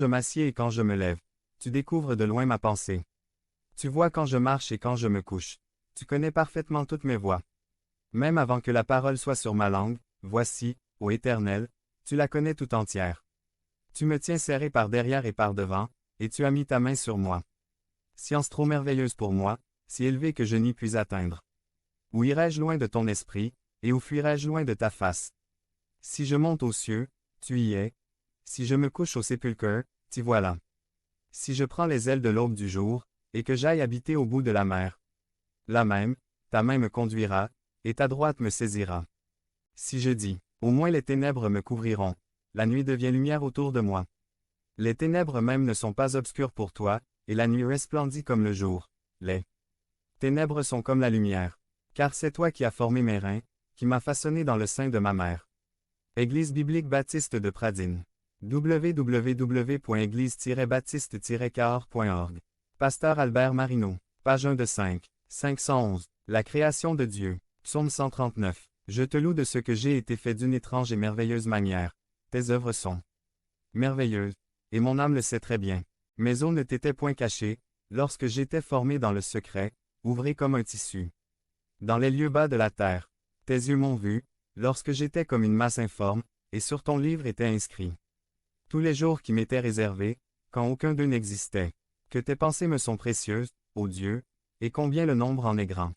Je m'assieds et quand je me lève. Tu découvres de loin ma pensée. Tu vois quand je marche et quand je me couche. Tu connais parfaitement toutes mes voies. Même avant que la parole soit sur ma langue, voici, ô Éternel, tu la connais tout entière. Tu me tiens serré par derrière et par devant, et tu as mis ta main sur moi. Science trop merveilleuse pour moi, si élevée que je n'y puis atteindre. Où irai-je loin de ton esprit, et où fuirai-je loin de ta face? Si je monte aux cieux, tu y es. Si je me couche au sépulcre, t'y voilà. Si je prends les ailes de l'aube du jour, et que j'aille habiter au bout de la mer. Là même, ta main me conduira, et ta droite me saisira. Si je dis, au moins les ténèbres me couvriront, la nuit devient lumière autour de moi. Les ténèbres même ne sont pas obscures pour toi, et la nuit resplendit comme le jour. Les ténèbres sont comme la lumière. Car c'est toi qui as formé mes reins, qui m'as façonné dans le sein de ma mère. Église biblique baptiste de Pradine. www.église-baptiste-cahors.org. Pasteur Albert Marino. Page 1 de 5. 511. La création de Dieu. Psaume 139. Je te loue de ce que j'ai été fait d'une étrange et merveilleuse manière. Tes œuvres sont merveilleuses, et mon âme le sait très bien. Mes os ne t'étaient point cachés, lorsque j'étais formé dans le secret, ouvré comme un tissu. Dans les lieux bas de la terre, tes yeux m'ont vu, lorsque j'étais comme une masse informe, et sur ton livre étaient inscrits tous les jours qui m'étaient réservés, quand aucun d'eux n'existait. Que tes pensées me sont précieuses, ô Dieu, et combien le nombre en est grand.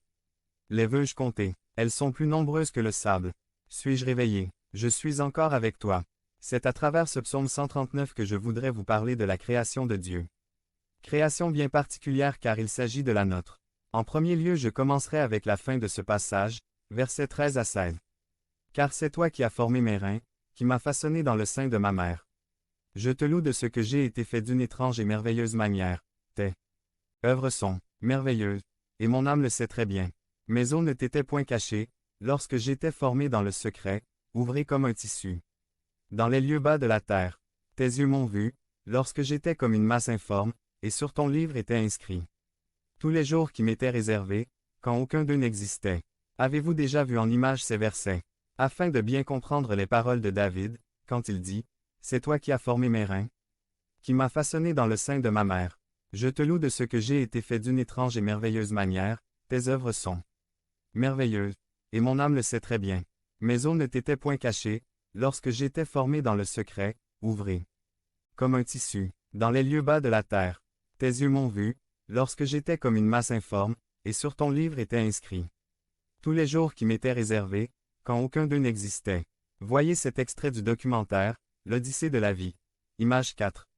Les veux-je compter? Elles sont plus nombreuses que le sable. Suis-je réveillé? Je suis encore avec toi. C'est à travers ce psaume 139 que je voudrais vous parler de la création de Dieu. Création bien particulière car il s'agit de la nôtre. En premier lieu, je commencerai avec la fin de ce passage, versets 13 à 16. Car c'est toi qui as formé mes reins, qui m'as façonné dans le sein de ma mère. Je te loue de ce que j'ai été fait d'une étrange et merveilleuse manière. Tes œuvres sont merveilleuses, et mon âme le sait très bien. Mes os ne t'étaient point cachés, lorsque j'étais formé dans le secret, ouvré comme un tissu. Dans les lieux bas de la terre, tes yeux m'ont vu, lorsque j'étais comme une masse informe, et sur ton livre étaient inscrits tous les jours qui m'étaient réservés, quand aucun d'eux n'existait. Avez-vous déjà vu en image ces versets? Afin de bien comprendre les paroles de David, quand il dit, « C'est toi qui as formé mes reins, qui m'as façonné dans le sein de ma mère. Je te loue de ce que j'ai été fait d'une étrange et merveilleuse manière, tes œuvres sont merveilleuses, et mon âme le sait très bien. Mes os ne t'étaient point cachés, lorsque j'étais formé dans le secret, ouvré comme un tissu, dans les lieux bas de la terre. Tes yeux m'ont vu, lorsque j'étais comme une masse informe, et sur ton livre étaient inscrits tous les jours qui m'étaient réservés, quand aucun d'eux n'existait. Voyez cet extrait du documentaire, L'Odyssée de la vie. Image 4.